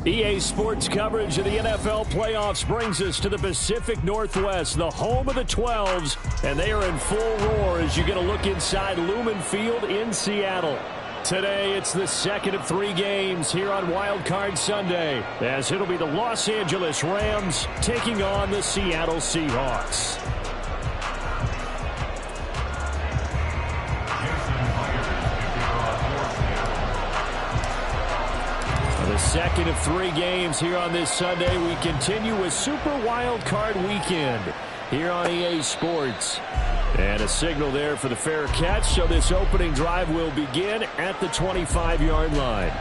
EA Sports coverage of the NFL playoffs brings us to the Pacific Northwest, the home of the 12s, and they are in full roar as you get a look inside Lumen Field in Seattle. Today, it's the second of 3 games here on Wild Card Sunday, as it'll be the Los Angeles Rams taking on the Seattle Seahawks. The second of 3 games here on this Sunday. We continue with Super Wild Card Weekend here on EA Sports. And a signal there for the fair catch, so this opening drive will begin at the 25-yard line.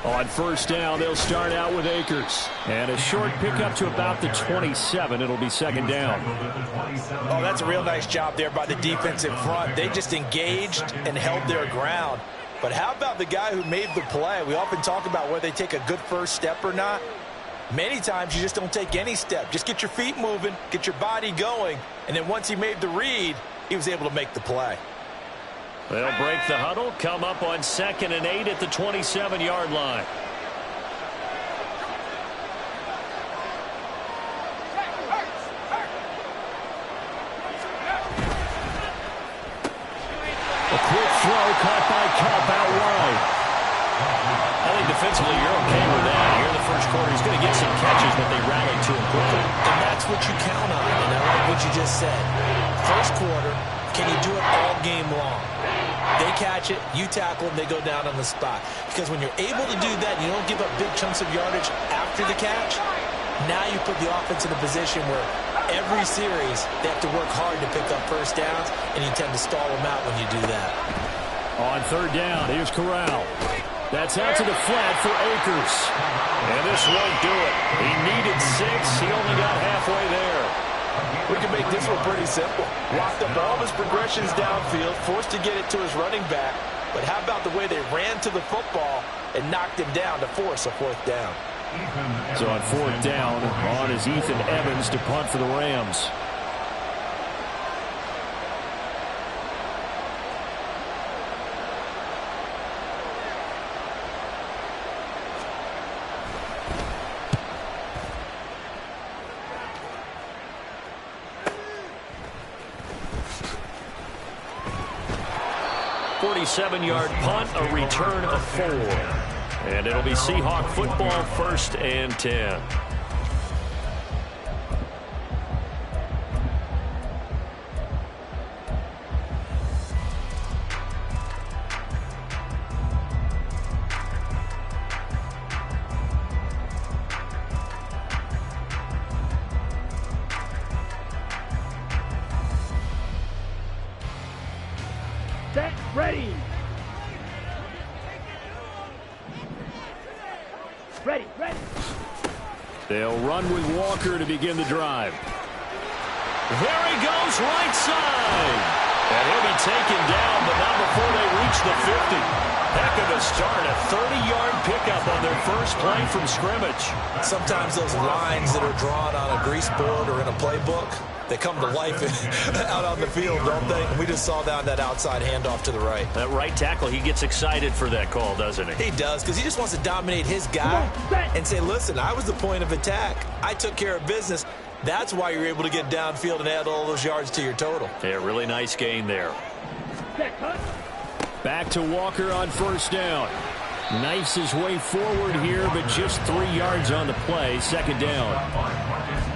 On first down, they'll start out with Akers. And a short pickup to about the 27. It'll be second down. Oh, that's a real nice job there by the defense in front. They just engaged and held their ground. But how about the guy who made the play? We often talk about whether they take a good first step or not. Many times you just don't take any step. Just get your feet moving, get your body going, and then once he made the read, he was able to make the play. They'll break the huddle, come up on 2nd and 8 at the 27-yard line. A quick throw caught by Cup out wide. I think defensively you're okay with that. Here in the first quarter, he's going to get some catches, but they rallied to him quickly. And that's what you count on, and I like what you just said. First quarter, can you do it all game long? They catch it, you tackle them, they go down on the spot. Because when you're able to do that, you don't give up big chunks of yardage after the catch, now you put the offense in a position where every series they have to work hard to pick up first downs, and you tend to stall them out when you do that. On third down, here's Corral. That's out to the flat for Akers. And this won't do it. He needed 6. He only got halfway there. We can make this one pretty simple. Blocked up all his progressions downfield, forced to get it to his running back. But how about the way they ran to the football and knocked him down to force a 4th down? So on 4th down, on is Ethan Evans to punt for the Rams. Seven-yard punt, a return of 4. And it'll be Seahawk football, 1st and 10. Ready. Ready. They'll run with Walker to begin the drive. There he goes, right side. And he'll be taken down, but not before they reach the 50. Heck of a start, a 30-yard pickup on their first play from scrimmage. Sometimes those lines that are drawn on a grease board or in a playbook, they come to life out on the field, don't they? We just saw that outside handoff to the right. That right tackle, he gets excited for that call, doesn't he? He does, because he just wants to dominate his guy and say, listen, I was the point of attack. I took care of business. That's why you're able to get downfield and add all those yards to your total. Yeah, really nice gain there. Back to Walker on first down. Knifes his way forward here, but just 3 yards on the play. Second down.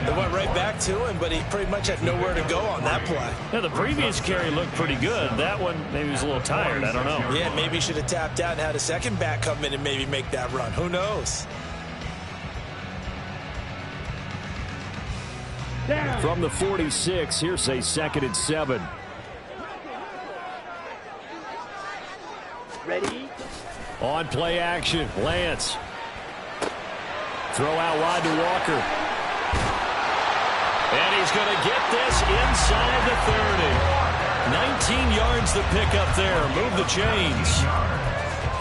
They went right back to him, but he pretty much had nowhere to go on that play. Yeah, the previous carry looked pretty good. That one, maybe he was a little tired. I don't know. Yeah, maybe he should have tapped out and had a second back come in and maybe make that run. Who knows? From the 46, here's a 2nd and 7. Ready? On play action, Lance. Throw out wide to Walker. And he's going to get this inside the 30. 19 yards the pickup there. Move the chains.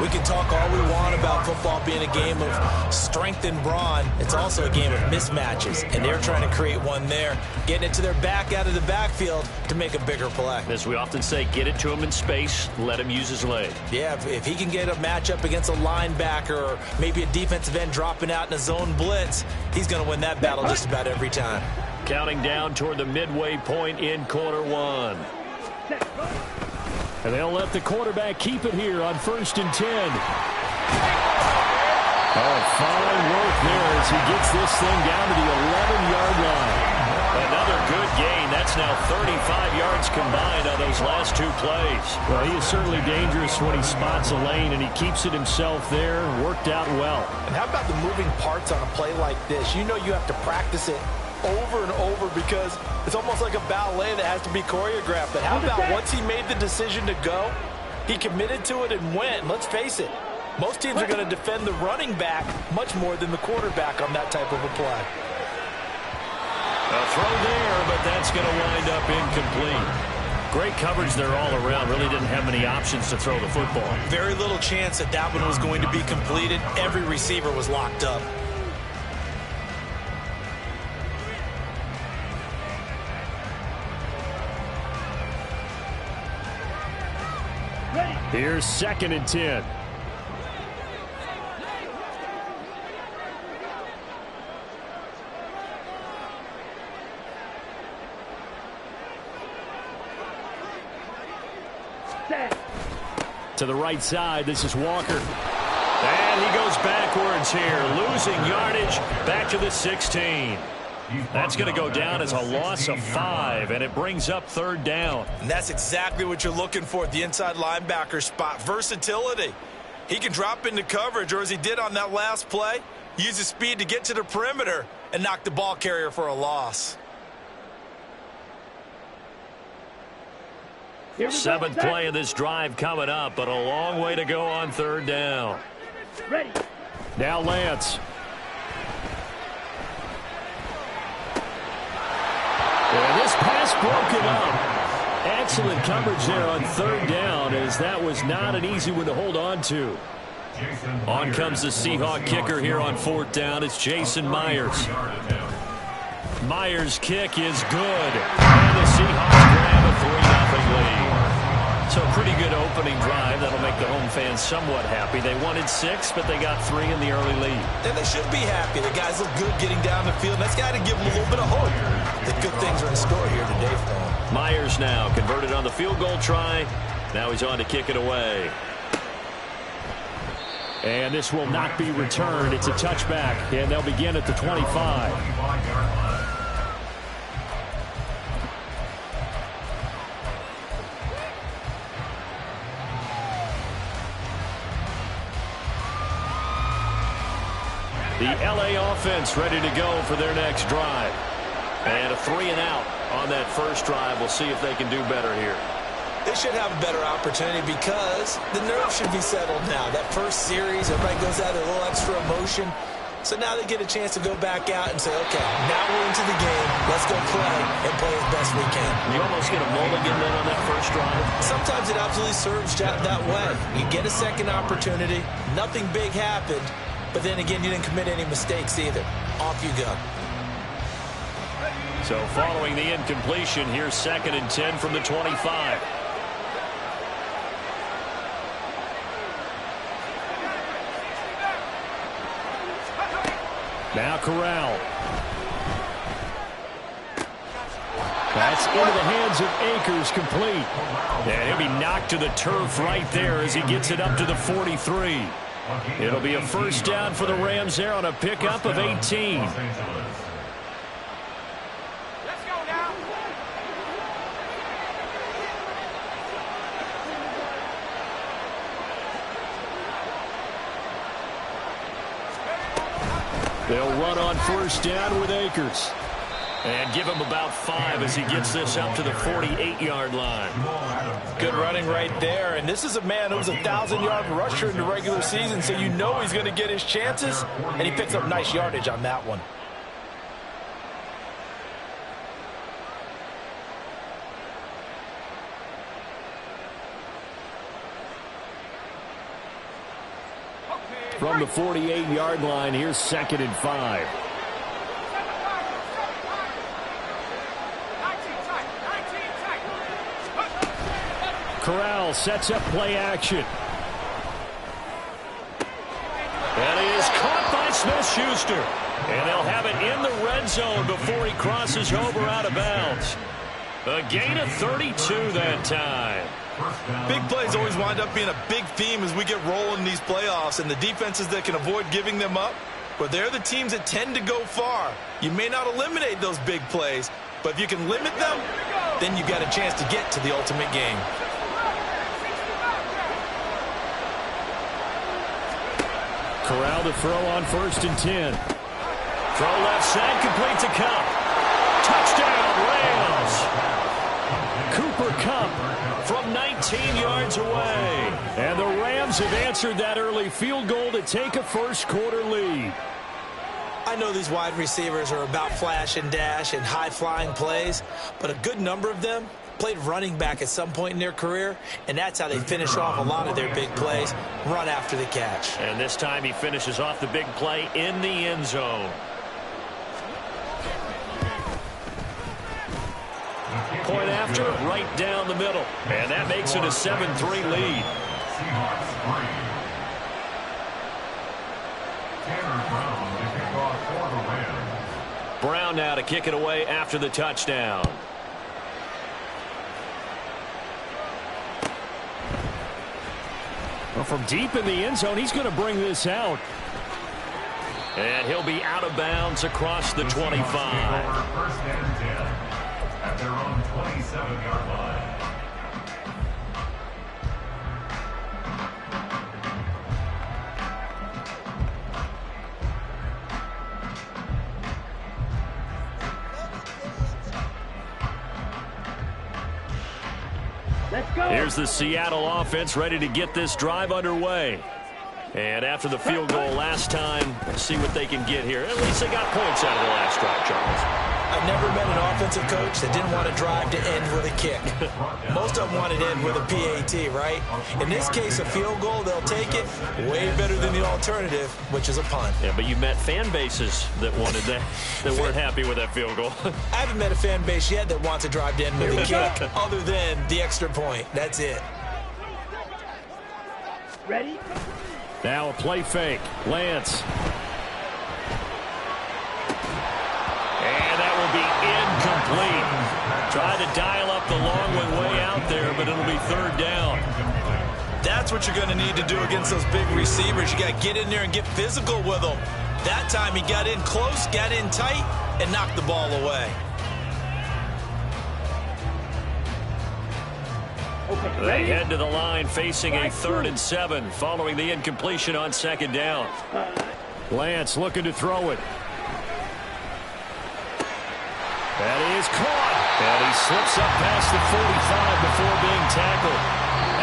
We can talk all we want about football being a game of strength and brawn. It's also a game of mismatches, and they're trying to create one there, getting it to their back out of the backfield to make a bigger play. As we often say, get it to him in space, let him use his leg. Yeah, if he can get a matchup against a linebacker or maybe a defensive end dropping out in a zone blitz, he's going to win that battle just about every time. Counting down toward the midway point in quarter one. And they'll let the quarterback keep it here on 1st and 10. Oh, fine work there as he gets this thing down to the 11-yard line. Another good gain. That's now 35 yards combined on those last two plays. Well, he is certainly dangerous when he spots a lane, and he keeps it himself there. Worked out well. And how about the moving parts on a play like this? You know you have to practice it over and over because it's almost like a ballet that has to be choreographed. But how about once he made the decision to go, he committed to it and went. Let's face it, most teams are going to defend the running back much more than the quarterback on that type of a play. A throw there, but that's going to wind up incomplete. Great coverage there all around. Really didn't have many options to throw the football. Very little chance that that one was going to be completed. Every receiver was locked up. Here's 2nd and 10. To the right side, this is Walker. And he goes backwards here, losing yardage back to the 16. That's going to go down as a loss of 5, and it brings up 3rd down. And that's exactly what you're looking for at the inside linebacker spot, versatility. He can drop into coverage, or as he did on that last play, use his speed to get to the perimeter and knock the ball carrier for a loss. 7th play of this drive coming up, but a long way to go on 3rd down. Ready. Now Lance. And this pass broken up. Excellent coverage there on 3rd down, as that was not an easy one to hold on to. On comes the Seahawk kicker here on 4th down. It's Jason Myers. Myers' kick is good. And the Seahawks grab a 3-0 lead. So a pretty good opening drive. That'll make the home fans somewhat happy. They wanted 6, but they got 3 in the early lead. And they should be happy. The guys look good getting down the field. That's got to give them a little bit of hope that good things are in store here today for them. Myers now converted on the field goal try. Now he's on to kick it away. And this will not be returned. It's a touchback, and they'll begin at the 25. The L.A. offense ready to go for their next drive. And a 3-and-out on that first drive. We'll see if they can do better here. They should have a better opportunity because the nerves should be settled now. That first series, everybody goes out with a little extra emotion. So now they get a chance to go back out and say, okay, now we're into the game. Let's go play and play as best we can. You almost get a mulligan then on that first drive. Sometimes it absolutely serves that way. You get a second opportunity. Nothing big happened. But then again, you didn't commit any mistakes either. Off you go. So following the incompletion, here's 2nd and 10 from the 25. Now Corral. That's into the hands of Akers, complete. And he'll be knocked to the turf right there as he gets it up to the 43. It'll be a first down for the Rams there on a pickup of 18. Let's go now. They'll run on first down with Akers. And give him about 5 as he gets this up to the 48-yard line. Good running right there. And this is a man who's a 1,000-yard rusher in the regular season, so you know he's going to get his chances. And he picks up nice yardage on that one. From the 48-yard line, here's 2nd and 5. Corral sets up play action. That is caught by Smith-Schuster. And they'll have it in the red zone before he crosses over out of bounds. A gain of 32 that time. Big plays always wind up being a big theme as we get rolling in these playoffs, and the defenses that can avoid giving them up, but they're the teams that tend to go far. You may not eliminate those big plays, but if you can limit them, then you got a chance to get to the ultimate game. Corral to throw on 1st and 10. Throw left side, complete to Cup. Touchdown, Rams. Cooper Kupp from 19 yards away. And the Rams have answered that early field goal to take a first-quarter lead. I know these wide receivers are about flash and dash and high-flying plays, but a good number of them played running back at some point in their career, and that's how they finish off a lot of their big plays, run after the catch. And this time he finishes off the big play in the end zone. Point after, right down the middle. And that makes it a 7-3 lead. Brown now to kick it away after the touchdown. Well, from deep in the end zone, he's going to bring this out. And he'll be out of bounds across the 25. First and 10 at their own 27-yard line. Let's go. Here's the Seattle offense ready to get this drive underway. And after the field goal last time, let's see what they can get here. At least they got points out of the last drive, Charles. I've never met an offensive coach that didn't want to drive to end with a kick. Most of them want to end with a PAT, right? In this case, a field goal, they'll take it. Way better than the alternative, which is a punt. Yeah, but you met fan bases that wanted that, that weren't happy with that field goal. I haven't met a fan base yet that wants to drive to end with a kick other than the extra point. That's it. Ready? Now a play fake. Lance. And that will be incomplete. Try to dial up the long one way out there, but it'll be third down. That's what you're going to need to do against those big receivers. You got to get in there and get physical with them. That time he got in close, got in tight, and knocked the ball away. Okay, They ready? head to the line facing a 3rd and 7 following the incompletion on 2nd down. Lance looking to throw it. That is caught. And he slips up past the 45 before being tackled.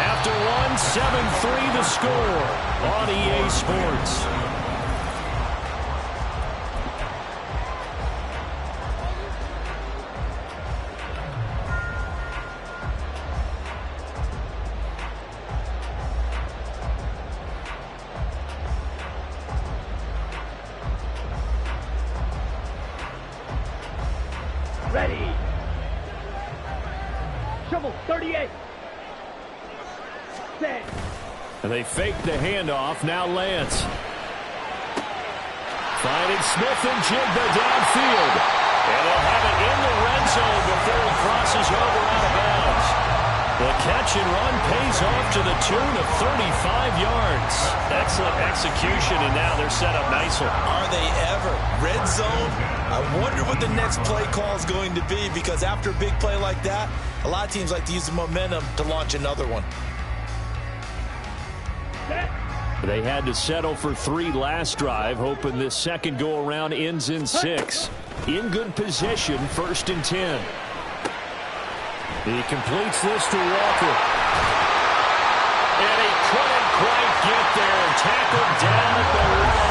After one, 7-3 the score on EA Sports. Ready. Shovel 38. Set. And they fake the handoff. Now Lance. Finding Smith and Jigba downfield. And they'll have it in the red zone before he crosses over out of bounds. The catch and run pays off to the tune of 35 yards. Excellent execution, and now they're set up nicely. Are they ever? Red zone? I wonder what the next play call is going to be, because after a big play like that, a lot of teams like to use the momentum to launch another one. Set. They had to settle for 3 last drive, hoping this second go-around ends in 6. In good position, 1st and 10. He completes this to Walker. And he couldn't quite get there. Tackled down at the line.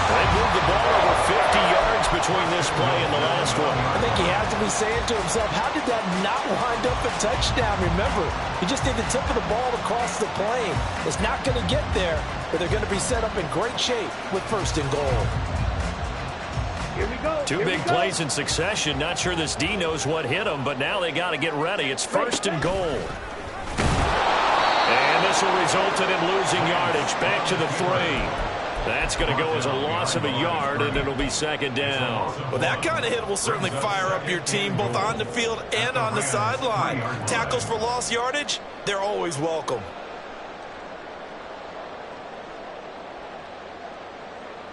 They moved the ball over 50 yards between this play and the last one. I think he has to be saying to himself, how did that not wind up a touchdown? Remember, he just did the tip of the ball to cross the plane. It's not going to get there, but they're going to be set up in great shape with 1st and goal. Here we go. Two big plays in succession. Not sure this D knows what hit him, but now they got to get ready. It's 1st and goal. And this will result in him losing yardage. Back to the 3. That's going to go as a loss of a yard, and it'll be 2nd down. Well, that kind of hit will certainly fire up your team, both on the field and on the sideline. Tackles for lost yardage, they're always welcome.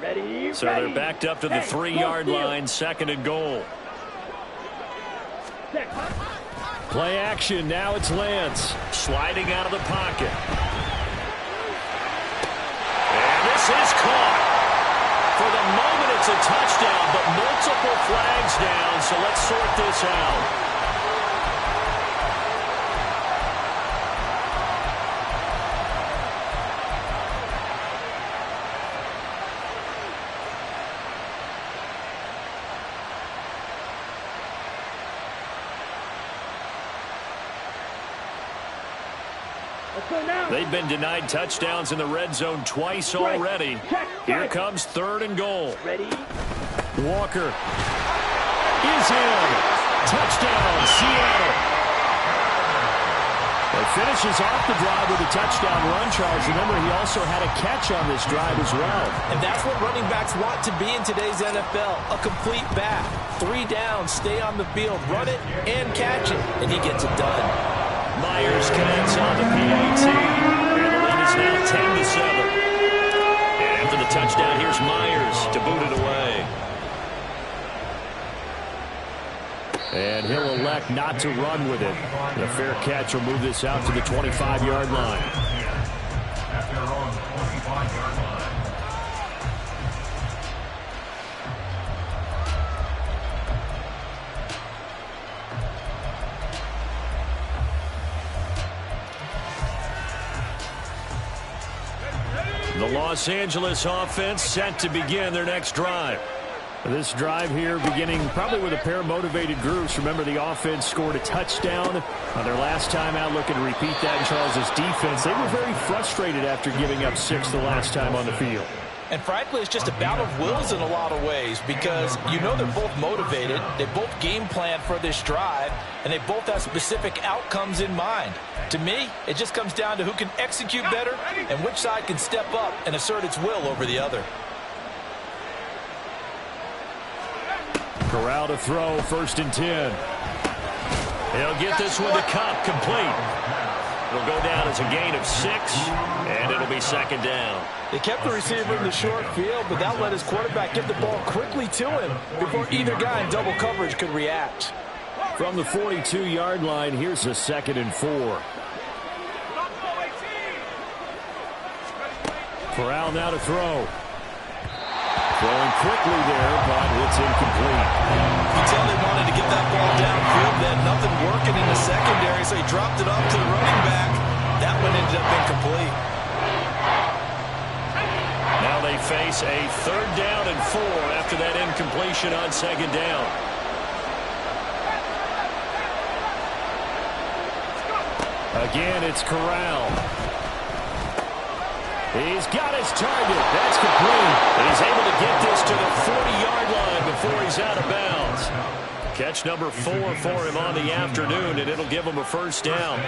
Ready, So they're backed up to the 3-yard line, 2nd and goal. Play action, now it's Lance. Sliding out of the pocket. This is caught. For the moment, it's a touchdown, but multiple flags down, so let's sort this out. They've been denied touchdowns in the red zone twice already. Here comes 3rd and goal. Ready? Walker is in. Touchdown, Seattle. It finishes off the drive with a touchdown run, Charles. Remember, he also had a catch on this drive as well. And that's what running backs want to be in today's NFL, a complete back. 3 downs, stay on the field, run it, and catch it, and he gets it done. Myers connects on the PAT. And the lead is now 10-7. And after the touchdown, here's Myers to boot it away. And he'll elect not to run with it. The fair catch will move this out to the 25-yard line. At their own 25-yard line. The Los Angeles offense set to begin their next drive. This drive here beginning probably with a pair of motivated groups. Remember, the offense scored a touchdown on their last time out, looking to repeat that in Charles's defense. They were very frustrated after giving up 6 the last time on the field. And frankly, it's just a battle of wills in a lot of ways because you know they're both motivated, they both game plan for this drive, and they both have specific outcomes in mind. To me, it just comes down to who can execute better and which side can step up and assert its will over the other. Corral to throw, 1st and 10. He'll get this one to Cup, complete. It'll go down as a gain of 6, and it'll be 2nd down. They kept the receiver in the short field, but that let his quarterback get the ball quickly to him before either guy in double coverage could react. From the 42-yard line, here's a 2nd and 4. Corral now to throw. Throwing quickly there, but it's incomplete. You can tell they wanted to get that ball downfield. They had nothing working in the secondary, so he dropped it off to the running back. That one ended up incomplete. Now they face a 3rd down and 4 after that incompletion on 2nd down. Again, it's Corral. He's got his target. That's complete. And he's able to get this to the 40-yard line before he's out of bounds. Catch number 4 for him on the afternoon, and it'll give him a 1st down.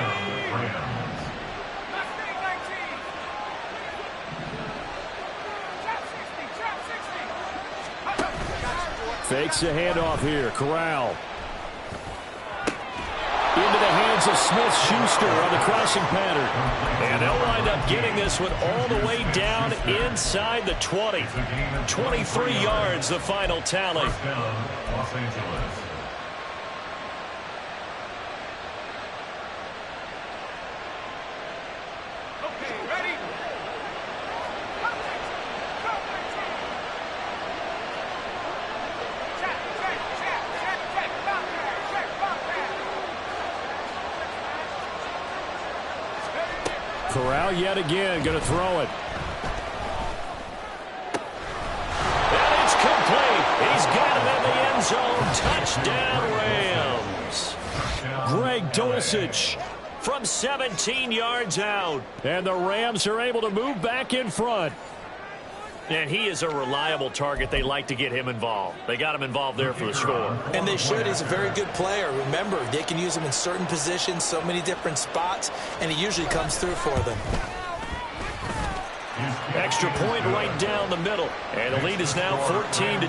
Fakes the handoff here. Corral. Into the hands of Smith-Schuster on the crossing pattern. And they'll wind up getting this one all the way down inside the 20. 23 yards, the final tally. Los Angeles. Corral yet again going to throw it. And it's complete. He's got it in the end zone. Touchdown, Rams. Greg Dulcich from 17 yards out. And the Rams are able to move back in front. And he is a reliable target. They like to get him involved. They got him involved there for the score. And they should. He's a very good player. Remember, they can use him in certain positions, so many different spots, and he usually comes through for them. Extra point right down the middle. And the lead is now 14-10. 14.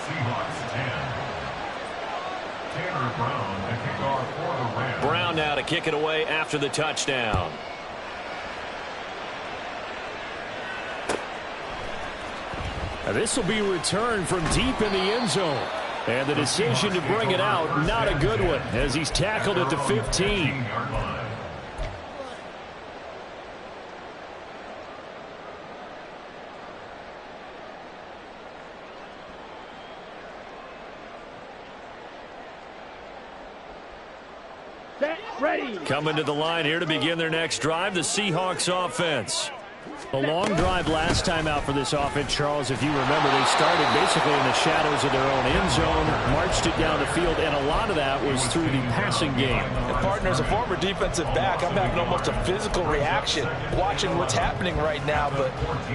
Seahawks 10. Tanner Brown, the kickoff for the Rams. Brown now to kick it away after the touchdown. This will be returned from deep in the end zone. And the decision to bring it out, not a good one, as he's tackled at the 15. Set, ready. Coming to the line here to begin their next drive, the Seahawks offense. A long drive last time out for this offense, Charles. If you remember, they started basically in the shadows of their own end zone, marched it down the field, and a lot of that was through the passing game. And partner, as a former defensive back, I'm having almost a physical reaction watching what's happening right now. But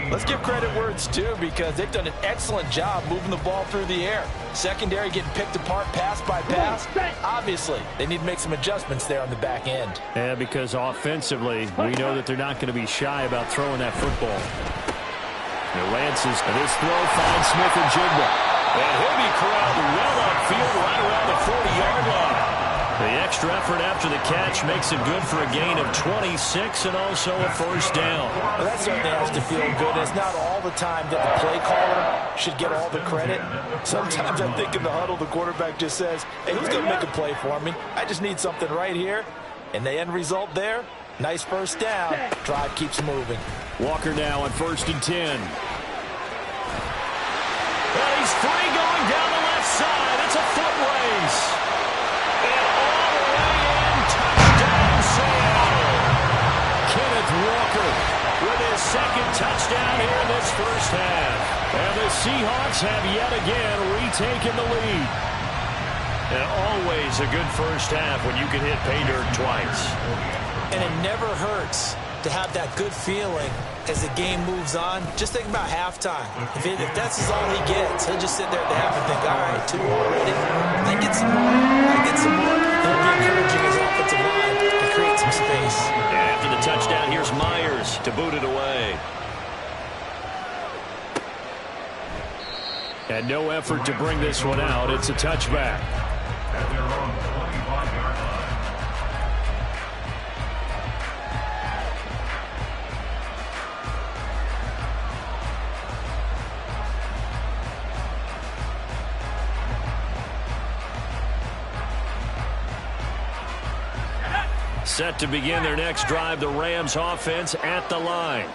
let's give credit where it's due, because they've done an excellent job moving the ball through the air. Secondary getting picked apart pass by pass. Obviously, they need to make some adjustments there on the back end. Yeah, because offensively, we know that they're not going to be shy about throwing that football. Now Lance's this throw finds Smith and Jigba. And he'll be corralled well upfield right around the 40-yard line. The extra effort after the catch makes it good for a gain of 26 and also a first down. Well, that certainly has to feel good. It's not all the time that the play caller should get all the credit. Sometimes I think in the huddle the quarterback just says, hey, who's going to make a play for me? I just need something right here. And the end result there, nice first down. Drive keeps moving. Walker now on 1st and 10. Well, he's free going down the left side. It's a foot race. And all the way in, touchdown Seattle. Kenneth Walker with his second touchdown here in this first half. And the Seahawks have yet again retaken the lead. And always a good first half when you can hit pay dirt twice. And it never hurts to have that good feeling as the game moves on. Just think about halftime. If that's all he gets, he'll just sit there at the half and think, all right, 2 already. I get some more. I get some more. He'll be encouraging his offensive line to create some space. And after the touchdown, here's Myers to boot it away. And no effort to bring this one out. It's a touchback. At their own 25-yard line. Set to begin their next drive, the Rams offense at the line.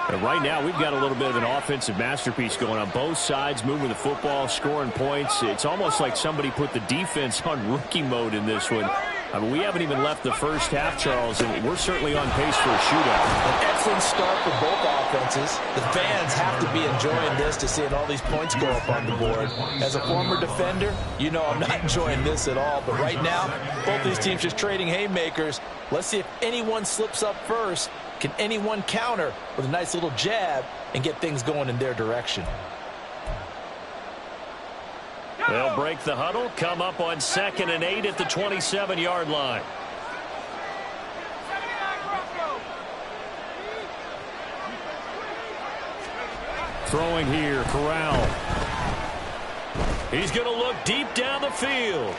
And right now, we've got a little bit of an offensive masterpiece going on. Both sides moving the football, scoring points. It's almost like somebody put the defense on rookie mode in this one. I mean, we haven't even left the first half, Charles, and we're certainly on pace for a shootout. An excellent start for both offenses. The fans have to be enjoying this to seeing all these points go up on the board. As a former defender, you know I'm not enjoying this at all. But right now, both these teams just trading haymakers. Let's see if anyone slips up first. Can anyone counter with a nice little jab and get things going in their direction? They'll break the huddle, come up on 2nd and 8 at the 27-yard line. Throwing here, Corral. He's going to look deep down the field.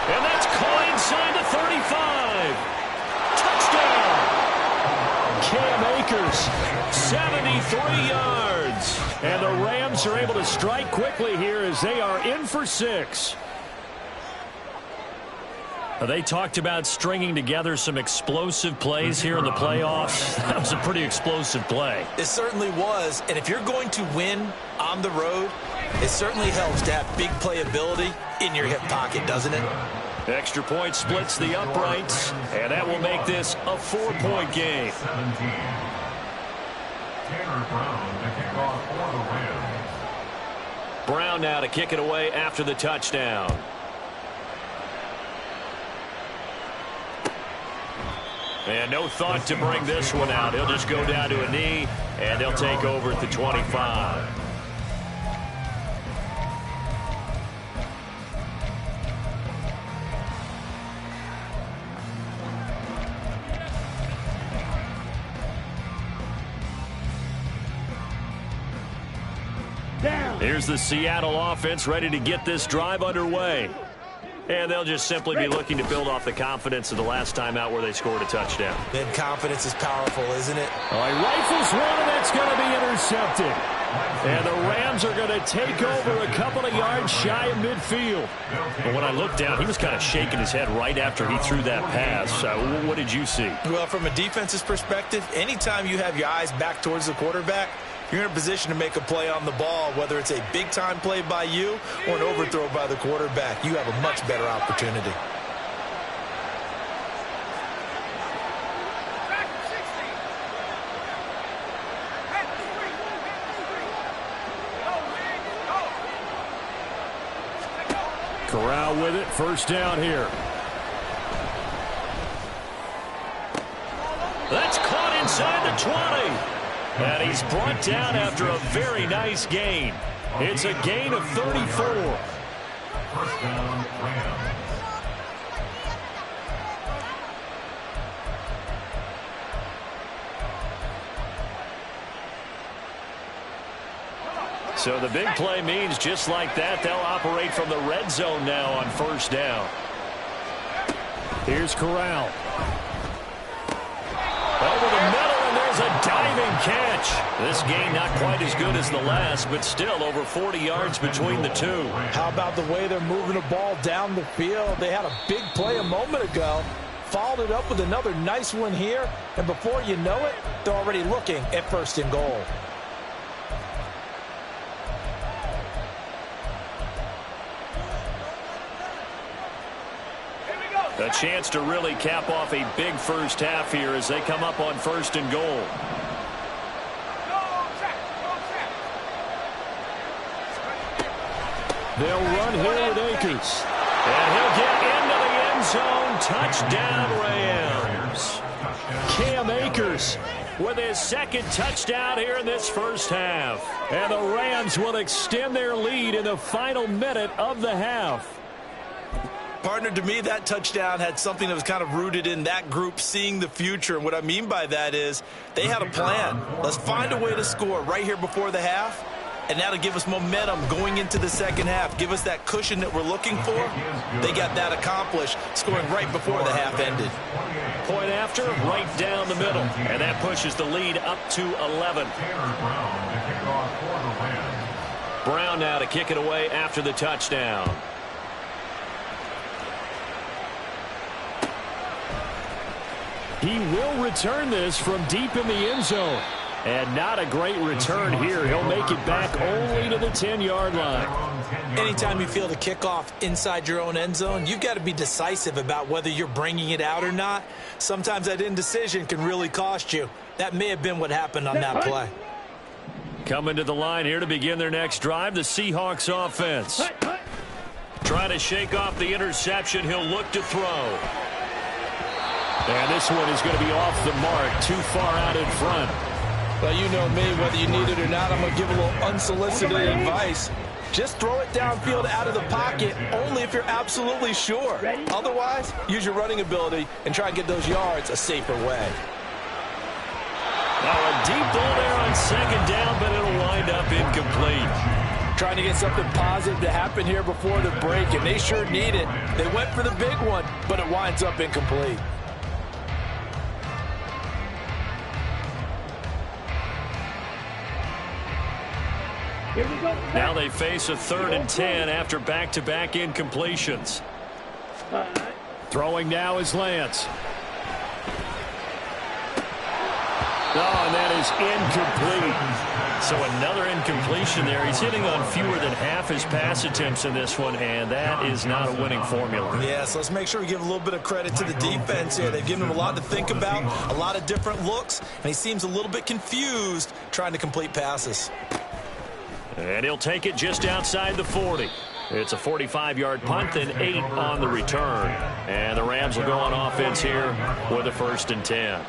And that's caught inside the 35. Touchdown. Cam Akers, 73 yards. And the Rams are able to strike quickly here as they are in for 6. They talked about stringing together some explosive plays here in the playoffs. That was a pretty explosive play. It certainly was. And if you're going to win on the road, it certainly helps to have big playability in your hip pocket, doesn't it? Extra point splits the uprights, and that will make this a 4-point game. 17. Tanner Brown to kick off for the Rams. Brown now to kick it away after the touchdown. And no thought to bring this one out. He'll just go down to a knee, and they'll take over at the 25. Here's the Seattle offense ready to get this drive underway. And they'll just simply be looking to build off the confidence of the last time out where they scored a touchdown. Then confidence is powerful, isn't it? He rifles one, and that's going to be intercepted. And the Rams are going to take over a couple of yards shy of midfield. But when I looked down, he was kind of shaking his head right after he threw that pass. What did you see? Well, from a defense's perspective, anytime you have your eyes back towards the quarterback, you're in a position to make a play on the ball, whether it's a big-time play by you or an overthrow by the quarterback. You have a much better opportunity. Corral with it, first down here. That's caught inside the 20. And he's brought down after a very nice gain. It's a gain of 34. First down, Rams. So the big play means just like that, they'll operate from the red zone now on first down. Here's Corral. Over the middle, and there's a diving catch. This game not quite as good as the last, but still over 40 yards between the two. How about the way they're moving the ball down the field? They had a big play a moment ago, followed it up with another nice one here, and before you know it, they're already looking at first and goal. A chance to really cap off a big first half here as they come up on first and goal. They'll run here with Akers. And he'll get into the end zone. Touchdown, Rams. Cam Akers with his second touchdown here in this first half. And the Rams will extend their lead in the final minute of the half. Partner, to me, that touchdown had something that was kind of rooted in that group seeing the future. And what I mean by that is they had a plan. Let's find a way to score right here before the half, and that'll give us momentum going into the second half, give us that cushion that we're looking for. They got that accomplished, scoring right before the half ended. Point after, right down the middle, and that pushes the lead up to 11. Brown now to kick it away after the touchdown. He will return this from deep in the end zone. And not a great return here. He'll make it back only to the 10-yard line. Anytime you feel the kickoff inside your own end zone, you've got to be decisive about whether you're bringing it out or not. Sometimes that indecision can really cost you. That may have been what happened on that play. Coming to the line here to begin their next drive, the Seahawks offense. Trying to shake off the interception. He'll look to throw. And this one is going to be off the mark, too far out in front. Well, you know me, whether you need it or not, I'm going to give a little unsolicited advice. Just throw it downfield out of the pocket, only if you're absolutely sure. Otherwise, use your running ability and try and get those yards a safer way. Now a deep ball there on second down, but it'll wind up incomplete. Trying to get something positive to happen here before the break, and they sure need it. They went for the big one, but it winds up incomplete. Now they face a 3rd and 10 after back-to-back incompletions. Throwing now is Lance. Oh, and that is incomplete. So another incompletion there. He's hitting on fewer than half his pass attempts in this one, and that is not a winning formula. Yeah, so let's make sure we give a little bit of credit to the defense here. They've given him a lot to think about, a lot of different looks, and he seems a little bit confused trying to complete passes. And he'll take it just outside the 40. It's a 45-yard punt and 8 on the return. And the Rams will go on offense here with a 1st and 10.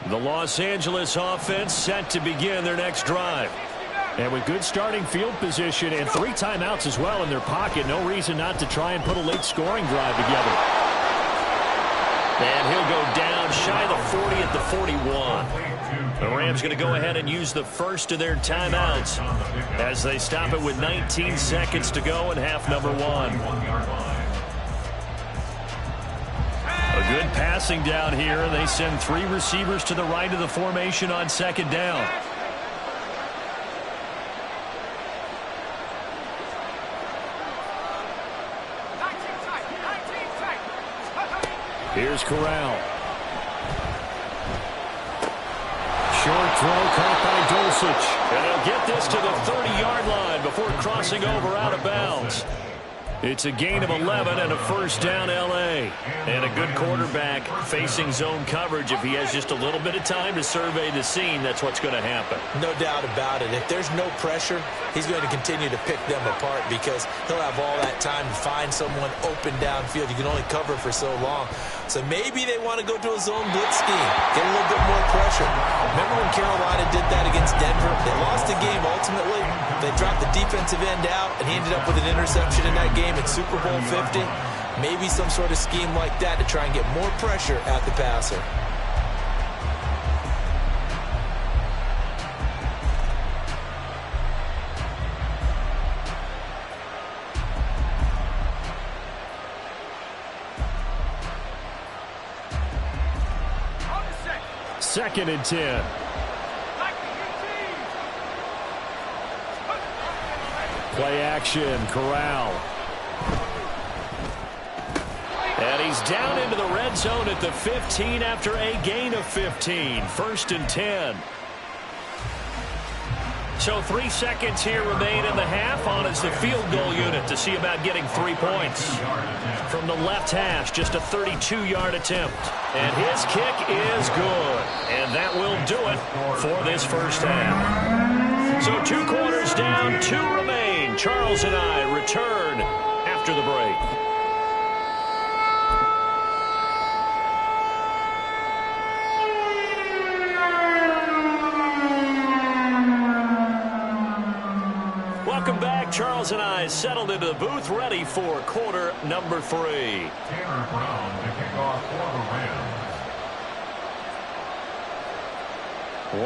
The Los Angeles offense set to begin their next drive. And with good starting field position and 3 timeouts as well in their pocket, no reason not to try and put a late scoring drive together. And he'll go down shy of the 40 at the 41. The Rams going to go ahead and use the first of their timeouts as they stop it with 19 seconds to go in half number 1. A good passing down here. They send 3 receivers to the right of the formation on 2nd down. Here's Corral. Short throw caught by Dulcich. And they'll get this to the 30-yard line before crossing over out of bounds. It's a gain of 11 and a 1st down L.A. And a good quarterback facing zone coverage. If he has just a little bit of time to survey the scene, that's what's going to happen. No doubt about it. If there's no pressure, he's going to continue to pick them apart because he'll have all that time to find someone open downfield. You can only cover for so long. So maybe they want to go to a zone blitz scheme, get a little bit more pressure. Remember when Carolina did that against Denver? They lost the game ultimately. They dropped the defensive end out, and he ended up with an interception in that game in Super Bowl 50. Maybe some sort of scheme like that to try and get more pressure at the passer. Second and 10. Play action, Corral. And he's down into the red zone at the 15 after a gain of 15. 1st and 10. So 3 seconds here remain in the half. On is the field goal unit to see about getting 3 points. From the left hash, just a 32-yard attempt. And his kick is good. And that will do it for this first half. So 2 quarters down, 2 remain. Charles and I return after the break. Welcome back. Charles and I settled into the booth, ready for quarter number 3. Tanner Brown to kick off for the Rams.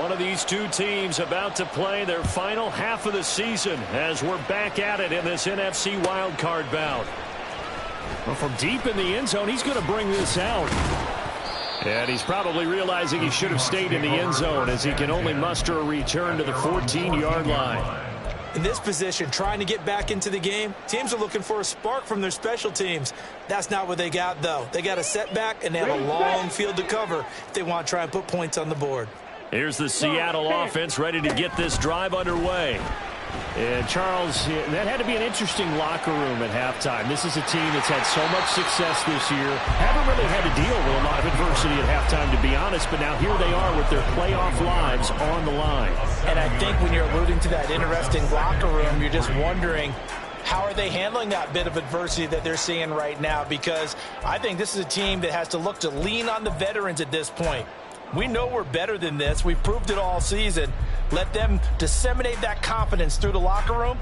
One of these 2 teams about to play their final half of the season as we're back at it in this NFC wildcard bout. Well, from deep in the end zone, he's going to bring this out. And he's probably realizing he should have stayed in the end zone as he can only muster a return to the 14-yard line. In this position, trying to get back into the game, teams are looking for a spark from their special teams. That's not what they got, though. They got a setback, and they have a long field to cover if they want to try and put points on the board. Here's the Seattle offense ready to get this drive underway. And, Charles, that had to be an interesting locker room at halftime. This is a team that's had so much success this year. Haven't really had to deal with a lot of adversity at halftime, to be honest, but now here they are with their playoff lives on the line. And I think when you're alluding to that interesting locker room, you're just wondering, how are they handling that bit of adversity that they're seeing right now? Because I think this is a team that has to look to lean on the veterans at this point. We know we're better than this. We've proved it all season. Let them disseminate that confidence through the locker room.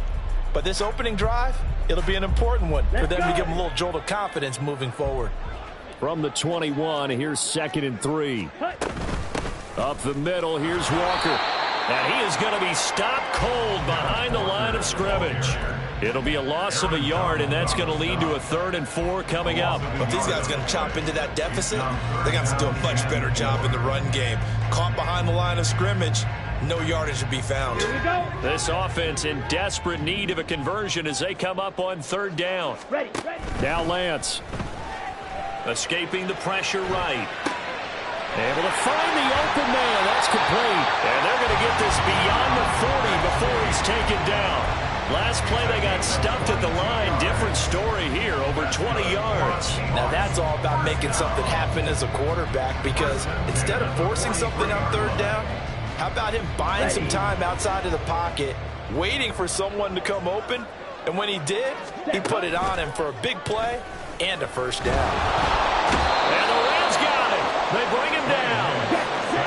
But this opening drive, it'll be an important one for them to give them a little jolt of confidence moving forward. From the 21, here's 2nd and 3. Up the middle, here's Walker. And he is going to be stopped cold behind the line of scrimmage. It'll be a loss of a yard, and that's going to lead to a 3rd and 4 coming up. But these guys are going to chop into that deficit. They're going to have to do a much better job in the run game. Caught behind the line of scrimmage, no yardage to be found. Here we go. This offense in desperate need of a conversion as they come up on 3rd down. Ready. Now Lance. Escaping the pressure right. Able to find the open man. That's complete. And they're going to get this beyond the 40 before he's taken down. Last play they got stuffed at the line. Different story here, over 20 yards. Now that's all about making something happen as a quarterback, because instead of forcing something on 3rd down, how about him buying some time outside of the pocket, waiting for someone to come open, and when he did, he put it on him for a big play and a 1st down. And the Rams got him. They bring him down.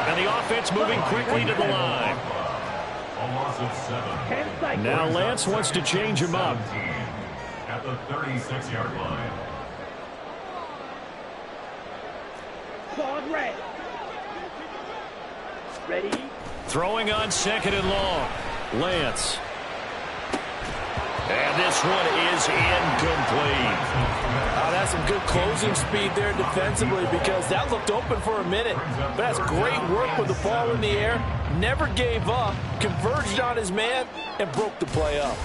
And the offense moving quickly to the line. A loss of 7. Now Lance wants to change him up. At the 36-yard line. Ball red. Ready. Throwing on 2nd and long. Lance. And this one is incomplete. That's some good closing speed there defensively, because that looked open for a minute. But that's great work with the ball in the air. Never gave up, converged on his man, and broke the play up.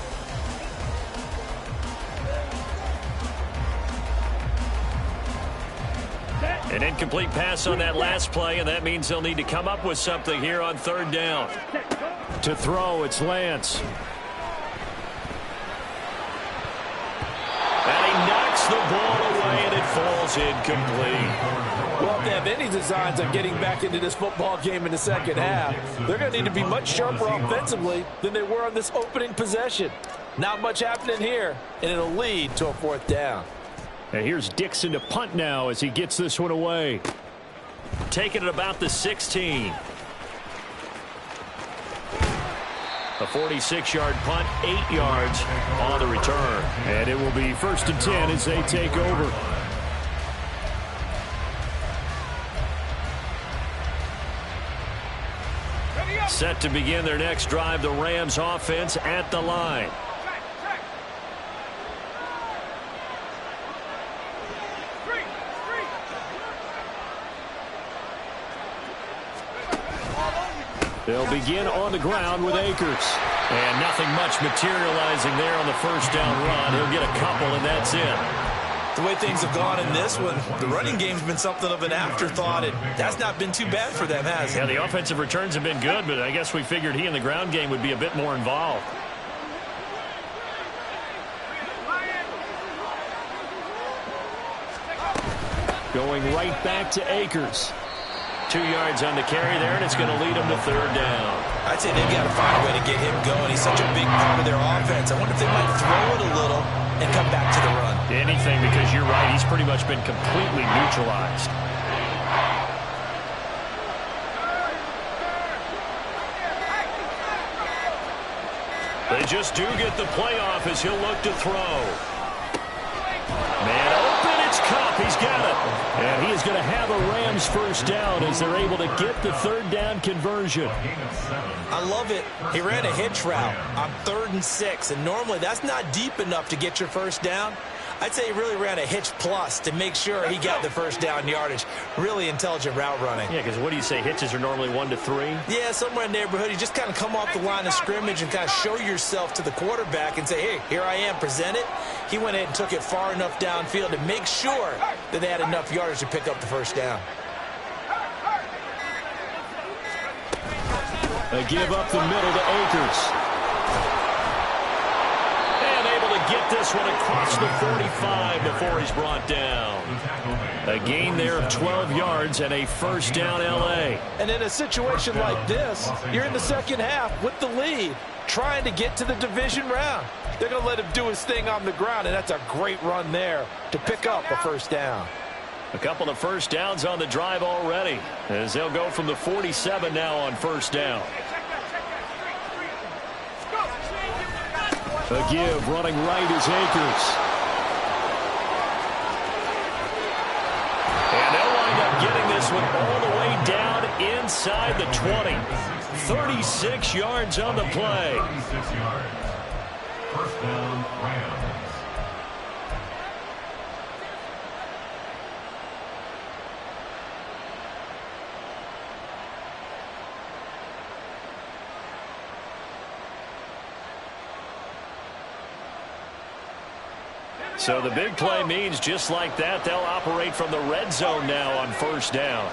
An incomplete pass on that last play, and that means they'll need to come up with something here on 3rd down. To throw, it's Lance. And he knocks the ball away, and it falls incomplete. Well, if they have any designs on getting back into this football game in the 2nd half, they're going to need to be much sharper offensively than they were on this opening possession. Not much happening here, and it'll lead to a 4th down. And here's Dixon to punt now as he gets this one away. Taking it about the 16. A 46-yard punt, 8 yards on the return. And it will be 1st and 10 as they take over. Set to begin their next drive, the Rams offense at the line. They'll begin on the ground with Akers. And nothing much materializing there on the 1st down run. He'll get a couple, and that's it. The way things have gone in this one, the running game's been something of an afterthought, and that's not been too bad for them, has it? Yeah, the offensive returns have been good, but I guess we figured he in the ground game would be a bit more involved. Going right back to Akers. 2 yards on the carry there, and it's going to lead him to 3rd down. I'd say they've got to find a way to get him going. He's such a big part of their offense. I wonder if they might throw it a little and come back to the run. Anything, because you're right, he's pretty much been completely neutralized. They just do get the playoff as he'll look to throw. Man open, it's Cup. He's got it. And he is going to have a Rams 1st down as they're able to get the 3rd down conversion. I love it. He ran a hitch route on 3rd and 6, and normally that's not deep enough to get your 1st down. I'd say he really ran a hitch plus to make sure he got the 1st down yardage. Really intelligent route running. Yeah, because what do you say, hitches are normally 1 to 3? Yeah, somewhere in the neighborhood. You just kind of come off the line of scrimmage and kind of show yourself to the quarterback and say, hey, here I am, present it. He went ahead and took it far enough downfield to make sure that they had enough yardage to pick up the 1st down. They give up the middle to Akers. Get this one across the 45 before he's brought down. A gain there of 12 yards and a 1st down L.A. And in a situation like this, you're in the 2nd half with the lead, trying to get to the division round. They're going to let him do his thing on the ground, and that's a great run there to pick up a 1st down. A couple of 1st downs on the drive already, as they'll go from the 47 now on 1st down. A give, running right is Akers. And they'll wind up getting this one all the way down inside the 20. 36 yards on the play. 36 yards. First down, Rams. So the big play means just like that, they'll operate from the red zone now on first down.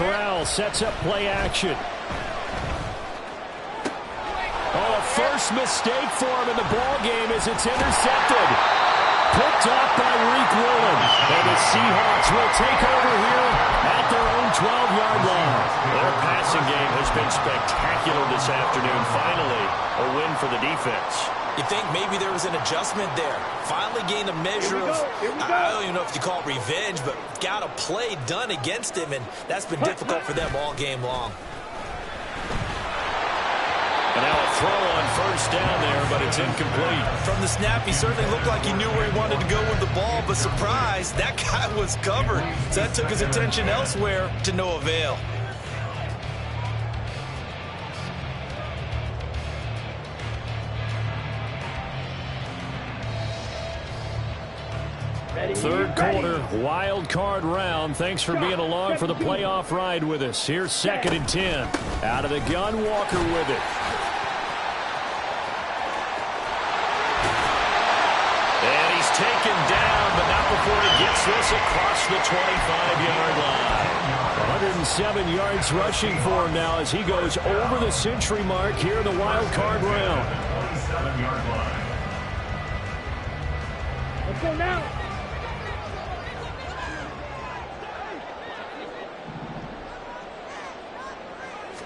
Corral sets up play action. Oh, a first mistake for him in the ball game as it's intercepted. Picked off by Reek Woolen. And the Seahawks will take over here at their own 12-yard line. Their passing game has been spectacular this afternoon. Finally, a win for the defense. You think maybe there was an adjustment there. Finally gained a measure of, I don't even know if you call it revenge, but got a play done against him, and that's been difficult for them all game long. And now a throw on first down there, but it's incomplete. From the snap, he certainly looked like he knew where he wanted to go with the ball, but surprise, that guy was covered. So that took his attention elsewhere to no avail. Third quarter, wild card round. Thanks for being along for the playoff ride with us. Here's 2nd and 10. Out of the gun, Walker with it. And he's taken down, but not before he gets this across the 25-yard line. 107 yards rushing for him now as he goes over the century mark here in the wild card round. 27-yard line. Let's go now.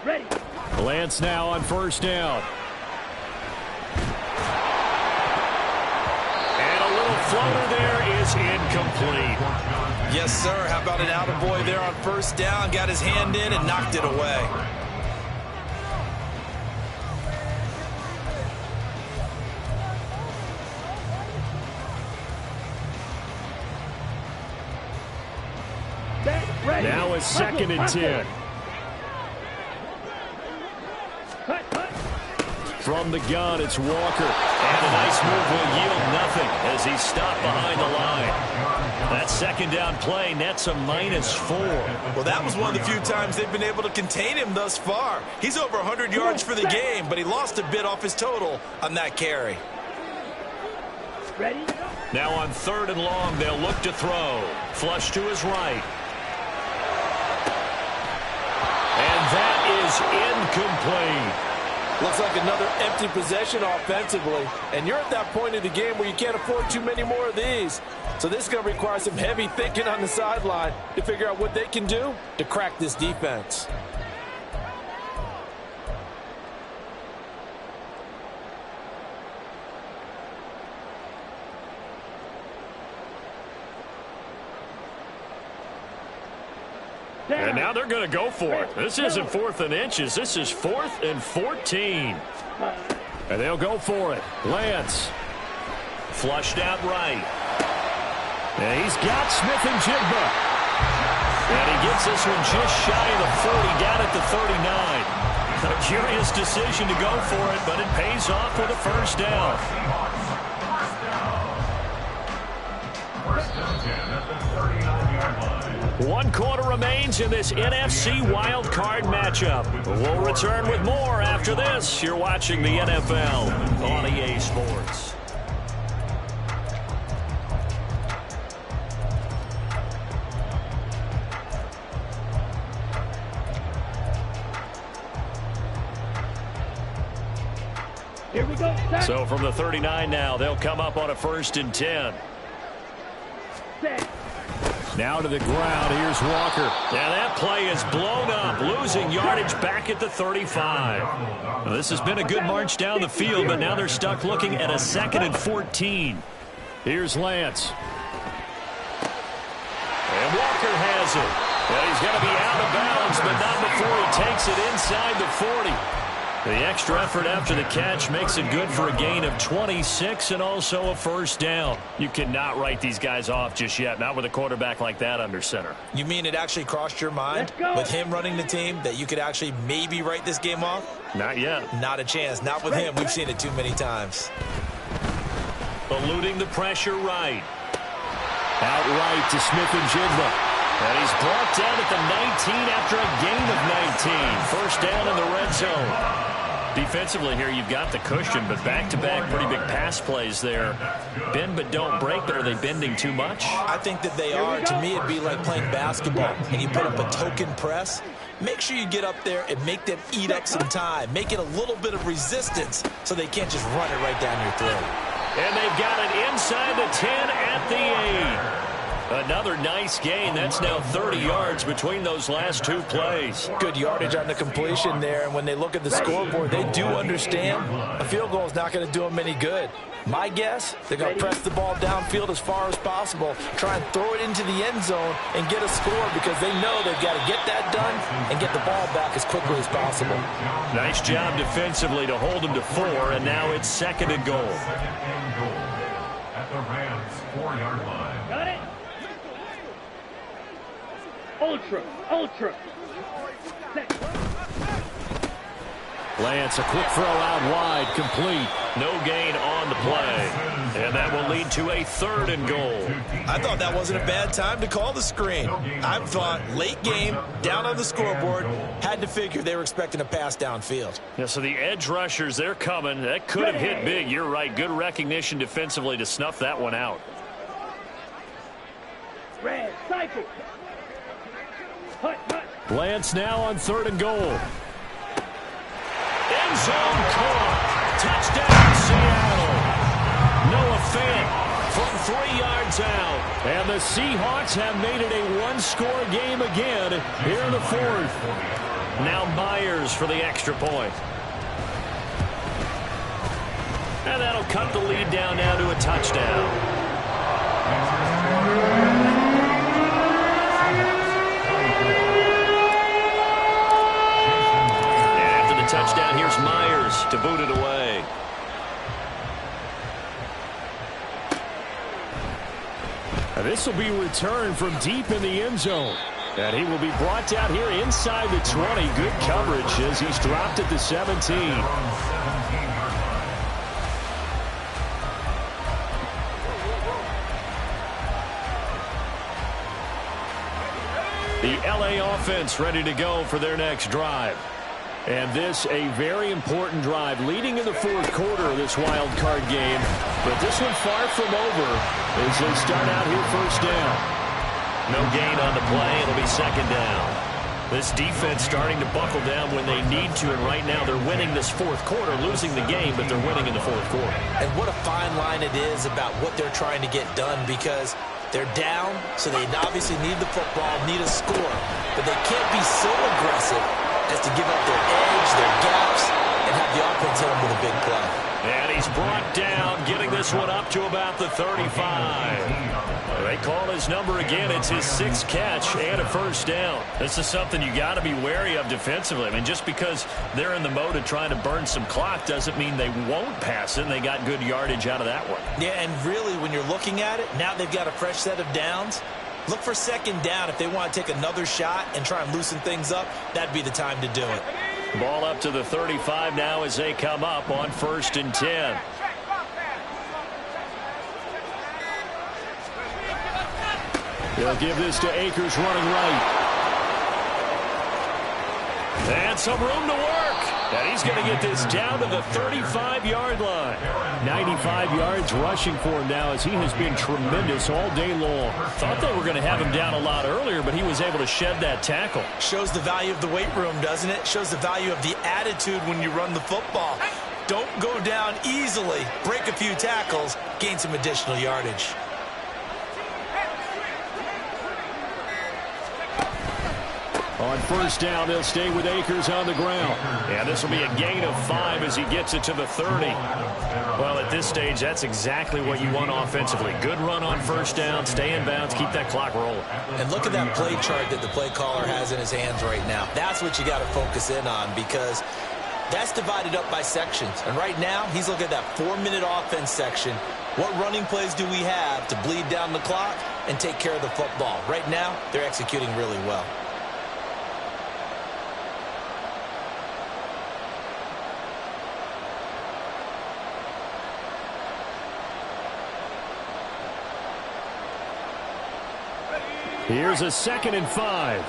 Ready. Lance now on first down. And a little floater there is incomplete. Yes, sir. How about an attaboy there on first down? Got his hand in and knocked it away. Now it's 2nd and 10. From the gun, it's Walker. And a nice move will yield nothing as he's stopped behind the line. That second down play nets a -4. Well, that was one of the few times they've been able to contain him thus far. He's over 100 yards for the game, but he lost a bit off his total on that carry. Ready. Now on 3rd and long, they'll look to throw. Flush to his right. And that is incomplete. Looks like another empty possession offensively. And you're at that point of the game where you can't afford too many more of these. So this is going to require some heavy thinking on the sideline to figure out what they can do to crack this defense. And now they're going to go for it. This isn't 4th and inches. This is 4th and 14. And they'll go for it. Lance. Flushed out right. And he's got Smith and Jigba. And he gets this one just shy of the 40, down at the 39. A curious decision to go for it, but it pays off with a first down. First down 10 at the 39-yard line. 1 quarter remains in this NFC wild card matchup. We'll return with more after this. You're watching the NFL on EA Sports. Here we go. So from the 39 now, they'll come up on a 1st and 10. Set. Now to the ground. Here's Walker. Now that play is blown up, losing yardage back at the 35. Now, this has been a good march down the field, but now they're stuck looking at a 2nd and 14. Here's Lance. And Walker has it. And he's going to be out of bounds, but not before he takes it inside the 40. The extra effort after the catch makes it good for a gain of 26 and also a first down. You cannot write these guys off just yet, not with a quarterback like that under center. You mean it actually crossed your mind with him running the team that you could actually maybe write this game off? Not yet. Not a chance. Not with him. We've seen it too many times. Eluding the pressure right. Out right to Smith-Njigba. And he's brought down at the 19 after a gain of 19. First down in the red zone. Defensively here, you've got the cushion, but back-to-back pretty big pass plays there. Bend but don't break, but are they bending too much? I think that they are. To me, it'd be like playing basketball, and you put up a token press. Make sure you get up there and make them eat up some time. Make it a little bit of resistance so they can't just run it right down your throat. And they've got it inside the 10 at the 8. Another nice gain. That's now 30 yards between those last two plays. Good yardage on the completion there. And when they look at the scoreboard, they do understand a field goal is not going to do them any good. My guess, they're going to press the ball downfield as far as possible, try and throw it into the end zone and get a score because they know they've got to get that done and get the ball back as quickly as possible. Nice job defensively to hold them to 4, and now it's second and goal. At the Rams' 4-yard line. Got it. Ultra. Set. Lance, a quick throw out wide, complete. No gain on the play. And that will lead to a third and goal. I thought that wasn't a bad time to call the screen. I thought late game, down on the scoreboard, had to figure they were expecting a pass downfield. Yeah, so the edge rushers, they're coming. That could have hit big. You're right. Good recognition defensively to snuff that one out. Red, cycle. Hut. Lance now on third and goal. End zone caught. Touchdown, Seattle. Noah Fant from 3 yards out. And the Seahawks have made it a one-score game again here in the fourth. Now Myers for the extra point. And that'll cut the lead down now to a touchdown. Touchdown, here's Myers to boot it away. And this will be returned from deep in the end zone. And he will be brought down here inside the 20. Good coverage as he's dropped at the 17. The LA offense ready to go for their next drive. And this a very important drive leading in the fourth quarter of this wild card game. But this one far from over as they start out here first down. No gain on the play. It'll be second down. This defense starting to buckle down when they need to. And right now they're winning this fourth quarter, losing the game, but they're winning in the fourth quarter. And what a fine line it is about what they're trying to get done because they're down, so they obviously need the football, need a score. But they can't be so aggressive as to give up their edge, their gaps, and have the offense hit them with a big play. And he's brought down, getting this one up to about the 35. They call his number again. It's his 6th catch and a first down. This is something you got to be wary of defensively. I mean, just because they're in the mode of trying to burn some clock doesn't mean they won't pass it, and they got good yardage out of that one. Yeah, and really, when you're looking at it, now they've got a fresh set of downs. Look for second down. If they want to take another shot and try and loosen things up, that'd be the time to do it. Ball up to the 35 now as they come up on 1st and 10. They'll give this to Akers running right. And some room to work. And he's going to get this down to the 35-yard line. 95 yards rushing for him now as he has been tremendous all day long. Thought they were going to have him down a lot earlier, but he was able to shed that tackle. Shows the value of the weight room, doesn't it? Shows the value of the attitude when you run the football. Don't go down easily. Break a few tackles. Gain some additional yardage. On first down, they'll stay with Akers on the ground. And this will be a gain of 5 as he gets it to the 30. Well, at this stage, that's exactly what you want offensively. Good run on first down, stay in bounds, keep that clock rolling. And look at that play chart that the play caller has in his hands right now. That's what you got to focus in on because That's divided up by sections. And right now, he's looking at that 4-minute offense section. What running plays do we have to bleed down the clock and take care of the football? Right now, they're executing really well. Here's a 2nd and 5.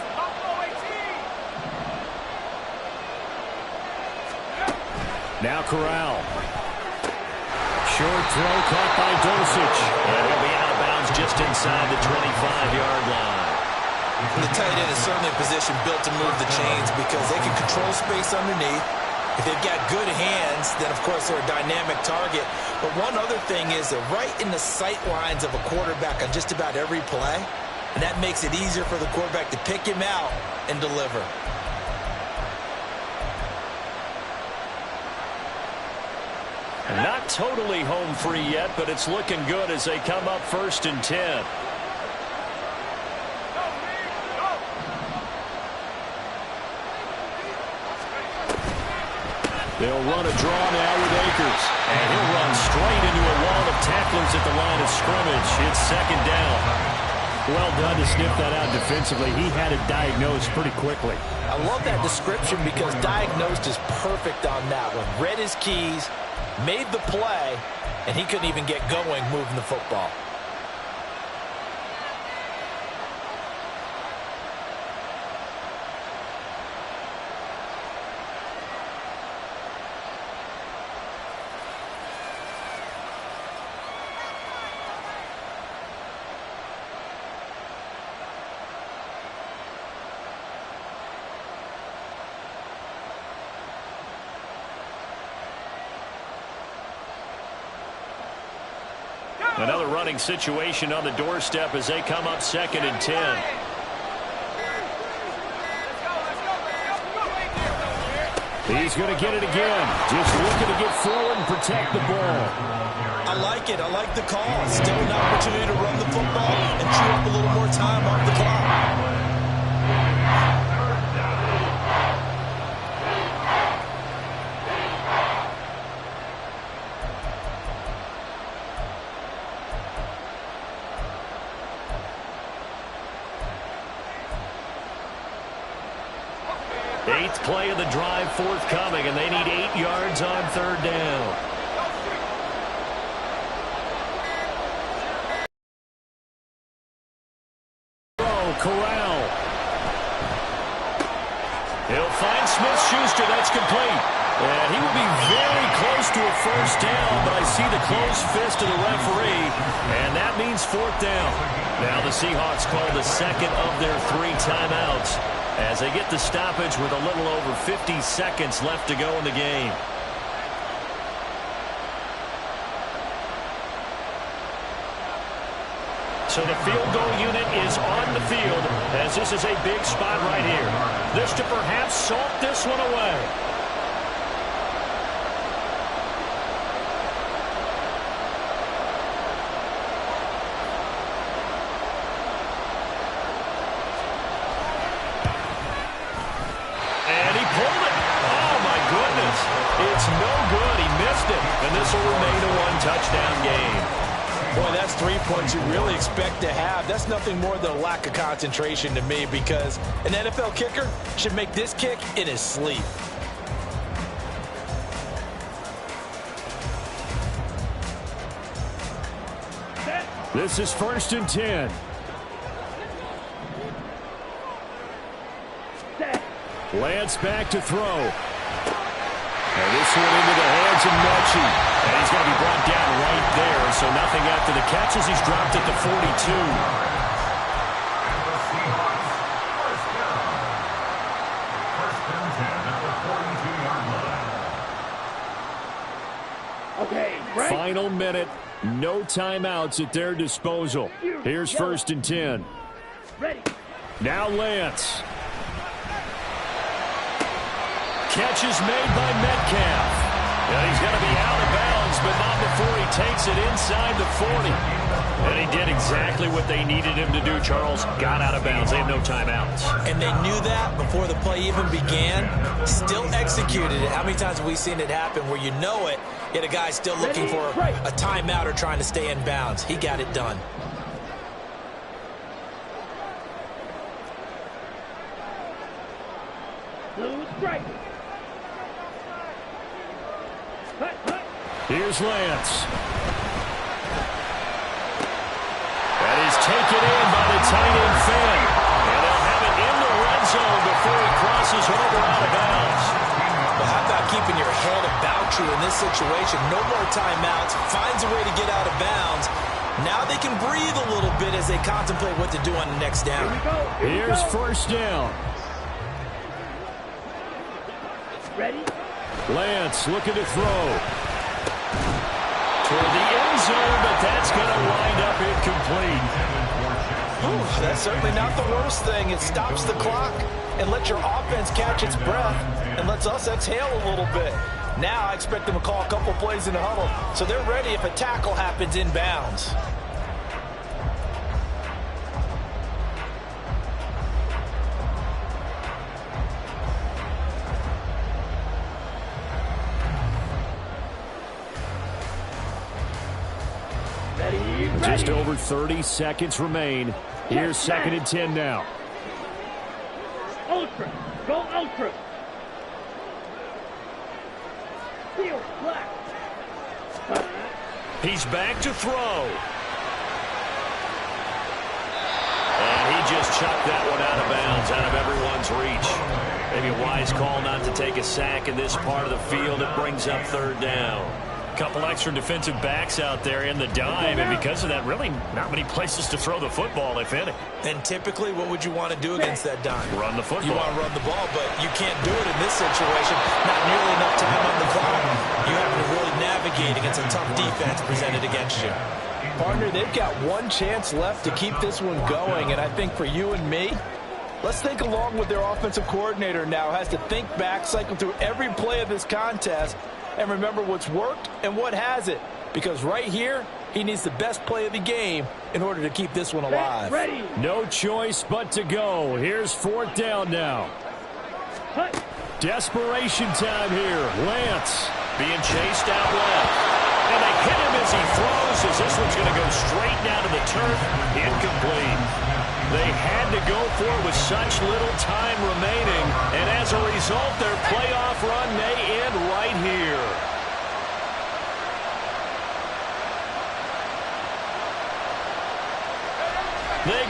Now Corral. Short throw caught by Dosich. And he'll be out of bounds just inside the 25-yard line. The tight end is certainly a position built to move the chains because they can control space underneath. If they've got good hands, then, of course, they're a dynamic target. But one other thing is they're right in the sight lines of a quarterback on just about every play. And that makes it easier for the quarterback to pick him out and deliver. Not totally home free yet, but it's looking good as they come up 1st and 10. They'll run a draw now with Akers. And he'll run straight into a wall of tacklers at the line of scrimmage. It's 2nd down. Well done to sniff that out defensively. He had it diagnosed pretty quickly. I love that description because diagnosed is perfect on that one. Read his keys, made the play, and he couldn't even get going moving the football. Another running situation on the doorstep as they come up 2nd and 10. He's going to get it again. Just looking to get forward and protect the ball. I like it. I like the call. Still an opportunity to run the football and chew up a little more time off the clock. 8th play of the drive forthcoming, and they need 8 yards on 3rd down. Corral. He'll find Smith-Schuster. That's complete. And he will be very close to a 1st down, but I see the closed fist of the referee, and that means 4th down. Now the Seahawks call the 2nd of their 3 timeouts as they get the stoppage with a little over 50 seconds left to go in the game. So the field goal unit is on the field as this is a big spot right here. This to perhaps salt this one away. And he pulled it. Oh, my goodness. It's no good. He missed it. And this will remain a 1-touchdown game. Boy, that's 3 points you really expect to have. That's nothing more than a lack of concentration to me because an NFL kicker should make this kick in his sleep. This is 1st and 10. Lance back to throw. And this one into the hands of Melchi. And he's going to be brought down right there. So nothing after the catches. He's dropped at the 42. Okay, right. Final minute. No timeouts at their disposal. Here's 1st and 10. Ready. Now Lance. Catch is made by Metcalf. And he's going to be out of bounds, but not before he takes it inside the 40. And he did exactly what they needed him to do, Charles. Got out of bounds. They have no timeouts. And they knew that before the play even began. Still executed it. How many times have we seen it happen where you know it, yet a guy's still looking for a timeout or trying to stay in bounds? He got it done. Blue strike. Here's Lance. That is taken in by the tight end Finn. And they'll have it in the red zone before he crosses over out of bounds. Well, how about keeping your head about you in this situation? No more timeouts. Finds a way to get out of bounds. Now they can breathe a little bit as they contemplate what to do on the next down. Here's first down. Ready? Lance looking to throw. Toward the end zone, but that's going to wind up incomplete. Ooh, that's certainly not the worst thing. It stops the clock and lets your offense catch its breath and lets us exhale a little bit. Now I expect them to call a couple plays in the huddle, so they're ready if a tackle happens in bounds. Just over 30 seconds remain. Here's 2nd and 10 now. Ultra. Go ultra. Field black. He's back to throw. And he just chucked that one out of bounds, out of everyone's reach. Maybe a wise call not to take a sack in this part of the field. It brings up 3rd down. Couple extra defensive backs out there in the dime, and because of that, really not many places to throw the football, if any. And typically, what would you want to do against that dime? Run the football. You want to run the ball, but you can't do it in this situation. Not nearly enough time on the clock. You have to really navigate against a tough defense presented against you. Partner, they've got one chance left to keep this one going, and I think for you and me, let's think along with their offensive coordinator now. Has to think back, cycle through every play of this contest, and remember what's worked and what hasn't. Because right here, he needs the best play of the game in order to keep this one alive. Ready. No choice but to go. Here's 4th down now. Desperation time here. Lance being chased out left. And they hit him as he throws, as this one's going to go straight down to the turf. Incomplete. They had to go for it with such little time remaining, and as a result, their playoff run may end right here. They